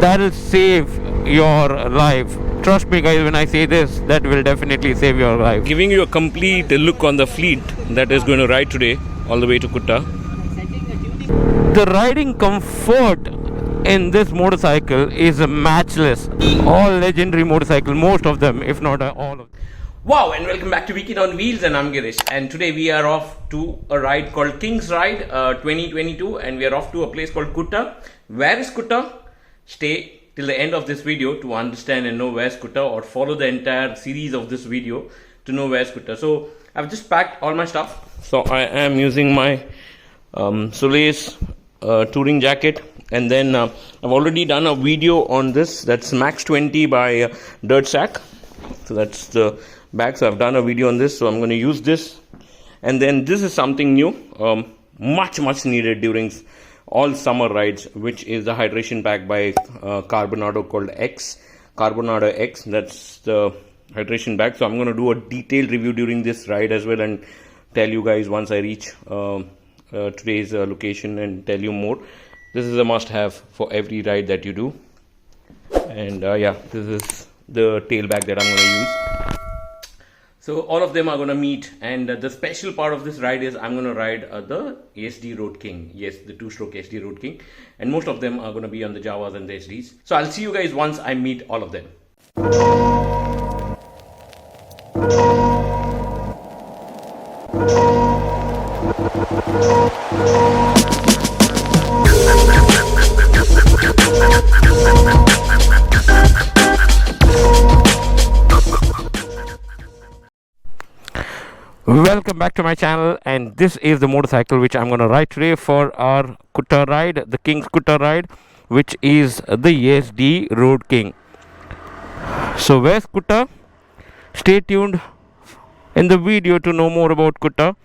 that'll save your life. Trust me guys when I say this, that will definitely save your life. Giving you a complete look on the fleet that is going to ride today all the way to Kutta. The riding comfort in this motorcycle is matchless. All legendary motorcycle, most of them, if not all of them. Wow, and welcome back to Weekend on Wheels, and I'm Girish, and today we are off to a ride called King's Ride 2022, and we are off to a place called Kutta. Where is Kutta? Stay till the end of this video to understand and know where's Kutta, or follow the entire series of this video to know where's Kutta. So I've just packed all my stuff. So I am using my Soleil's touring jacket, and then I've already done a video on this. That's Max 20 by Dirt Sack. So that's the bag. So I've done a video on this, so I'm going to use this. And then this is something new, much needed during all summer rides, which is the hydration pack by Carbonado called X, Carbonado X. That's the hydration bag. So I'm going to do a detailed review during this ride as well, and tell you guys once I reach today's location, and tell you more. This is a must have for every ride that you do. And yeah, this is the tail bag that I'm going to use. So all of them are going to meet, and the special part of this ride is I'm going to ride the Yezdi Roadking. Yes, the two-stroke Yezdi Roadking, and most of them are going to be on the Jawas and the Yezdis. So I'll see you guys once I meet all of them. Welcome back to my channel, and this is the motorcycle which I'm going to ride today for our Kutta ride, the King's Kutta ride, which is the Yezdi Roadking. So where's Kutta? Stay tuned in the video to know more about Kutta.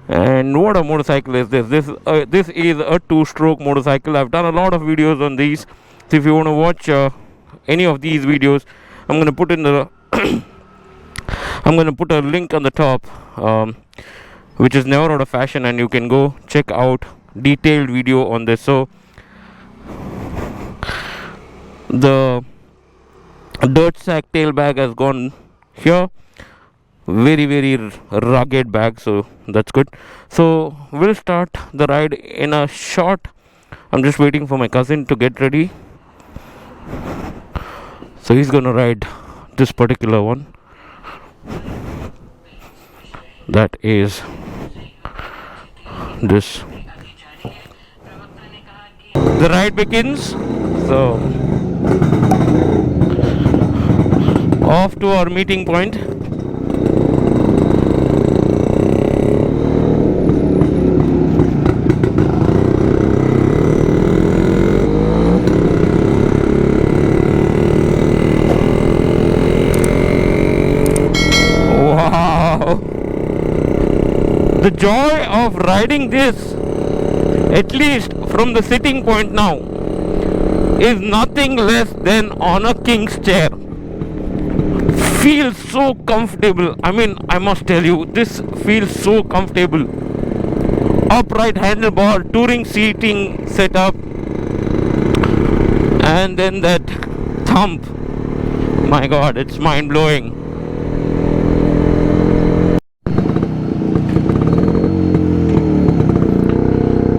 And what a motorcycle is this? This is a two-stroke motorcycle. I've done a lot of videos on these, so if you want to watch any of these videos, I'm going to put in the I'm going to put a link on the top, which is never out of fashion, and you can go check out detailed video on this. So the Dirt Sack tail bag has gone here, very rugged bag, so that's good. So we'll start the ride in a short. I'm just waiting for my cousin to get ready, so he's going to ride this particular one. That is this. The ride begins. So off to our meeting point. The joy of riding this, at least from the sitting point now, is nothing less than on a king's chair. Feels so comfortable. I mean, I must tell you, this feels so comfortable. Upright handlebar, touring seating setup, and then that thump. My God, it's mind-blowing.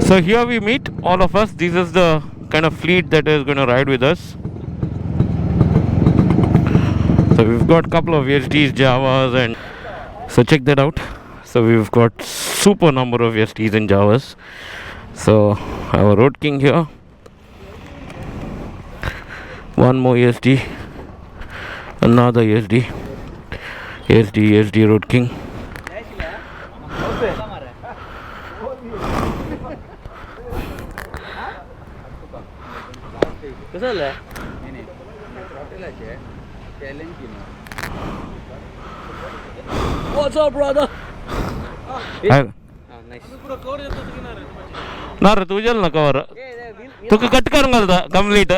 So here we meet all of us. This is the kind of fleet that is going to ride with us. So we've got a couple of Yezdis, Jawas, and so check that out. So we've got super number of Yezdis and Jawas. So our Road King here, one more Yezdi, another Yezdi Road King. What's up, brother? Nice. Nara tujal na cover. Tu cut karungal da complete.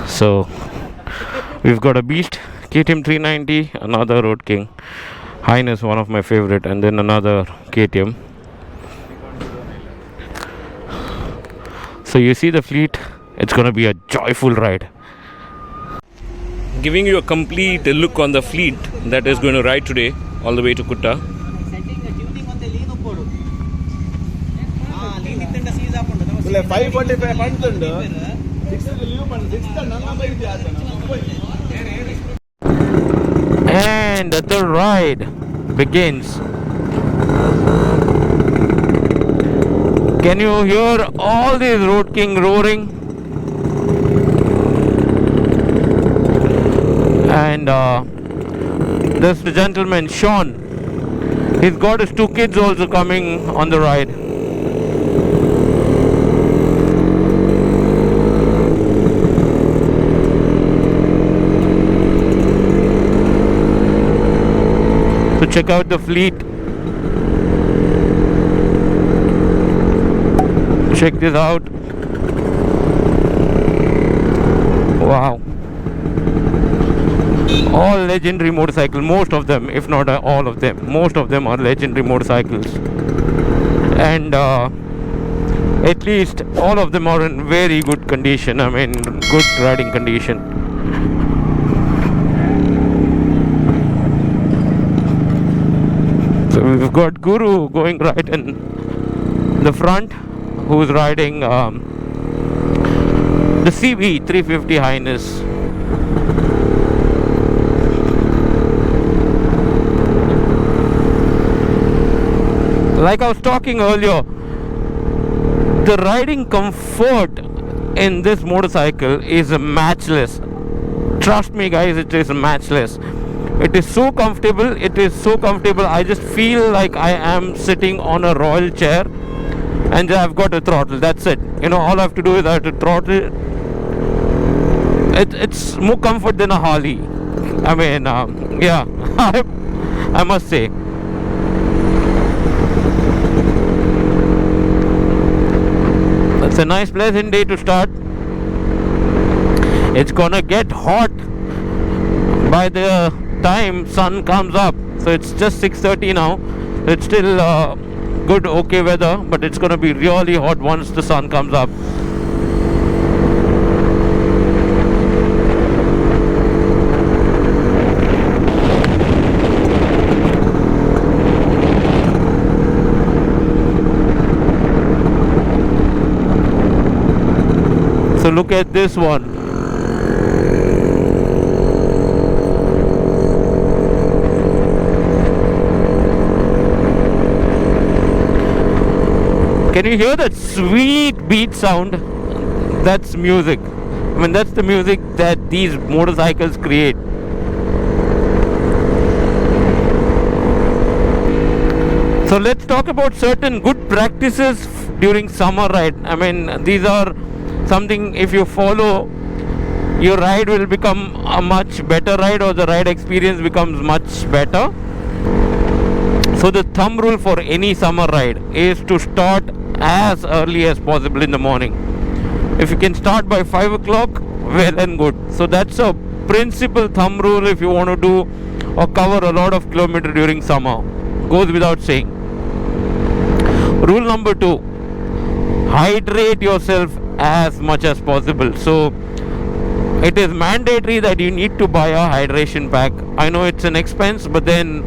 So we've got a beast, KTM 390, another Road King, Highness, one of my favorite, and then another KTM. So you see the fleet, it's going to be a joyful ride. Giving you a complete look on the fleet that is going to ride today all the way to Kutta. ಇಲ್ಲ 545 ಪಂತುಂಡು 6 leave Pandu 6 ನನ್ನ ಬೈತಿ ಆತನ And the ride begins. Can you hear all these Road King roaring? And this gentleman Sean, he's got his 2 kids also coming on the ride. So check out the fleet. Check this out. Wow. All legendary motorcycles, most of them, if not all of them. Most of them are legendary motorcycles. And at least all of them are in very good condition. I mean, good riding condition. So we've got Guru going right in the front, who's riding the CB 350 Highness. Like I was talking earlier, the riding comfort in this motorcycle is matchless. Trust me guys, it is matchless. It is so comfortable. It is so comfortable. I just feel like I am sitting on a royal chair and I've got a throttle. That's it. You know, all I have to do is I have to throttle. It's more comfort than a Harley. I mean, yeah, I must say. It's a nice pleasant day to start. It's gonna get hot by the time sun comes up. So it's just 6:30 now. It's still good, okay weather, but it's gonna be really hot once the sun comes up. So look at this one. Can you hear that sweet beat sound? That's music. I mean, that's the music that these motorcycles create. So let's talk about certain good practices during summer ride. I mean, these are something, if you follow, your ride will become a much better ride, or the ride experience becomes much better. So the thumb rule for any summer ride is to start as early as possible in the morning. If you can start by 5 o'clock, well and good. So that's a principal thumb rule if you want to do or cover a lot of kilometers during summer. Goes without saying. Rule number 2, hydrate yourself as much as possible. So it is mandatory that you need to buy a hydration pack. I know it's an expense, but then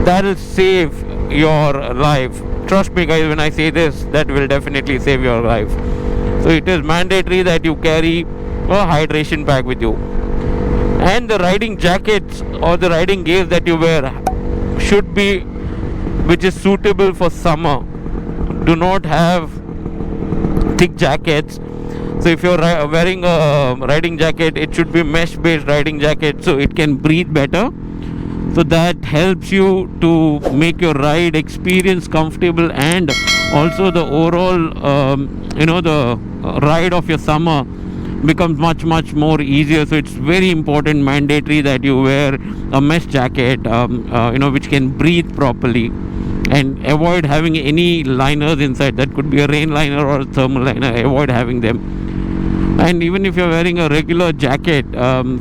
that will save your life. Trust me guys, when I say this, that will definitely save your life. So it is mandatory that you carry a hydration pack with you. And the riding jackets or the riding gears that you wear should be which is suitable for summer. Do not have thick jackets. So if you're wearing a riding jacket, it should be mesh based riding jacket, so it can breathe better. So that helps you to make your ride experience comfortable, and also the overall the ride of your summer becomes much more easier. So it's very important, mandatory, that you wear a mesh jacket which can breathe properly, and avoid having any liners inside. That could be a rain liner or a thermal liner. Avoid having them. And even if you're wearing a regular jacket,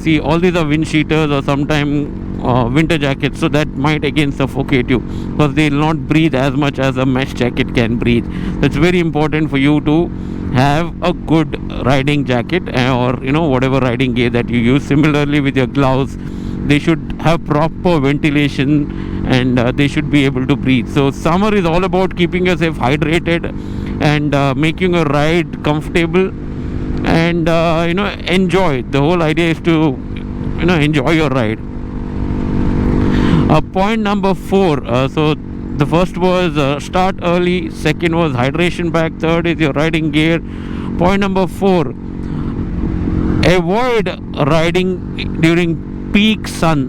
see, all these are wind cheaters or sometimes winter jackets, so that might again suffocate you, because they will not breathe as much as a mesh jacket can breathe. So it's very important for you to have a good riding jacket or whatever riding gear that you use. Similarly with your gloves, they should have proper ventilation and they should be able to breathe. So summer is all about keeping yourself hydrated and making your ride comfortable and enjoy. The whole idea is to enjoy your ride. Point number 4, so the first was start early, second was hydration bag, third is your riding gear. Point number 4, avoid riding during peak sun,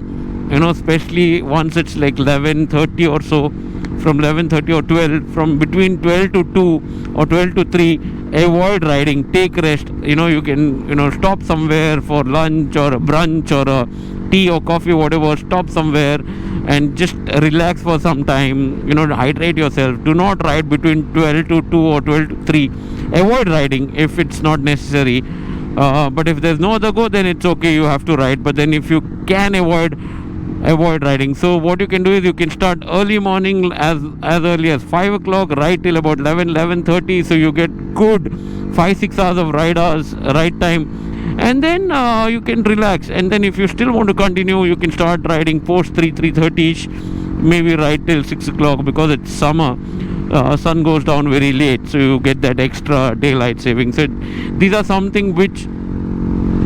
especially once it's like 11:30 or so. From 11:30 or 12, from between 12 to 2 or 12 to 3, avoid riding, take rest. You can stop somewhere for lunch or a brunch or a tea or coffee, whatever. Stop somewhere and just relax for some time, hydrate yourself. Do not ride between 12 to 2 or 12 to 3. Avoid riding if it's not necessary, but if there's no other go, then it's okay, you have to ride. But then if you can avoid riding, so what you can do is you can start early morning, as early as 5 o'clock, ride till about 11:30, so you get good 5-6 hours of ride time, and then you can relax. And then if you still want to continue, you can start riding post 3:30ish, maybe ride till 6 o'clock, because it's summer. Sun goes down very late, so you get that extra daylight saving. So these are something which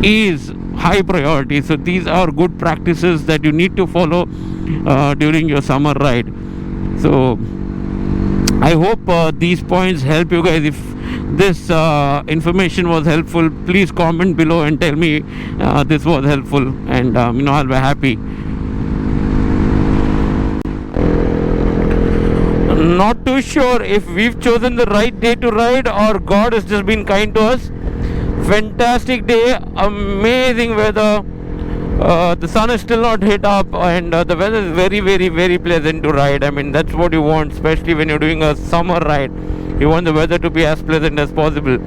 is high priority. So these are good practices that you need to follow during your summer ride. So I hope these points help you guys. If this information was helpful, please comment below and tell me this was helpful, and I'll be happy. Not too sure if we've chosen the right day to ride or God has just been kind to us. Fantastic day, amazing weather. The sun is still not hit up, and the weather is very, very, very pleasant to ride. I mean, that's what you want, especially when you're doing a summer ride. You want the weather to be as pleasant as possible.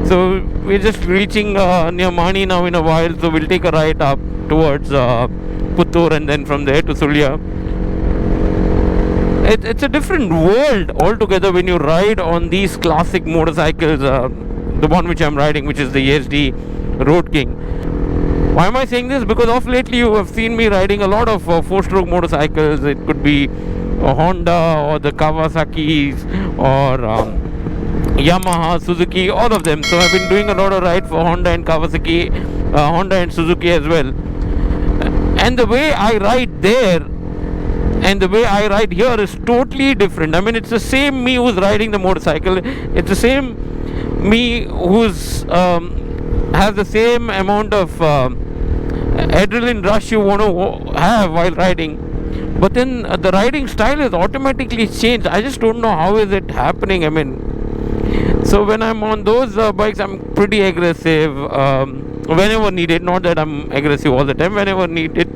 So we're just reaching near Mani now in a while, so we'll take a ride up towards Puttur and then from there to Sulya. It's a different world altogether when you ride on these classic motorcycles. The one which I'm riding, which is the Yezdi Roadking. Why am I saying this? Because of lately you have seen me riding a lot of 4-stroke motorcycles. It could be a Honda or the Kawasaki's or Yamaha, Suzuki, all of them. So I've been doing a lot of ride for Honda and Kawasaki, Honda and Suzuki as well. And the way I ride there and the way I ride here is totally different. I mean, it's the same me who's riding the motorcycle. It's the same me who's has the same amount of adrenaline rush you want to have while riding, but then the riding style is automatically changed. I just don't know how is it happening. I mean, so when I'm on those bikes, I'm pretty aggressive whenever needed. Not that I'm aggressive all the time. Whenever needed,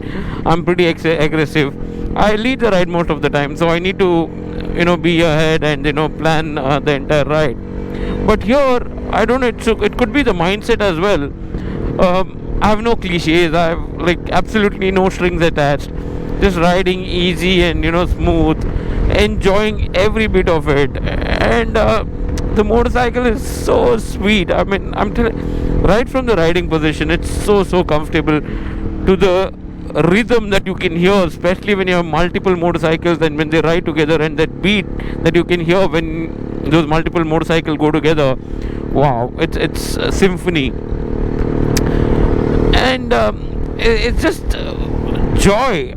I'm pretty aggressive. I lead the ride most of the time, so I need to be ahead and plan the entire ride. But here, I don't know, it could be the mindset as well. I have no cliches. I have like absolutely no strings attached. Just riding easy and smooth, enjoying every bit of it. And the motorcycle is so sweet. I mean, right from the riding position, it's so comfortable. To the rhythm that you can hear, especially when you have multiple motorcycles and when they ride together, and that beat that you can hear when those multiple motorcycles go together. Wow, it's a symphony, and it's just joy.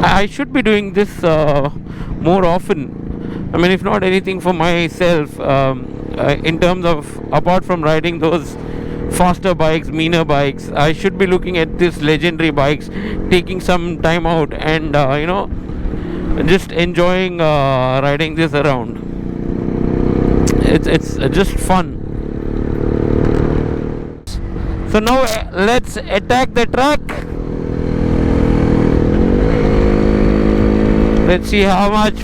I should be doing this more often. I mean, if not anything for myself, in terms of, apart from riding those faster bikes, meaner bikes, I should be looking at these legendary bikes, taking some time out and just enjoying riding this around. It's just fun. So now let's attack the track. Let's see how much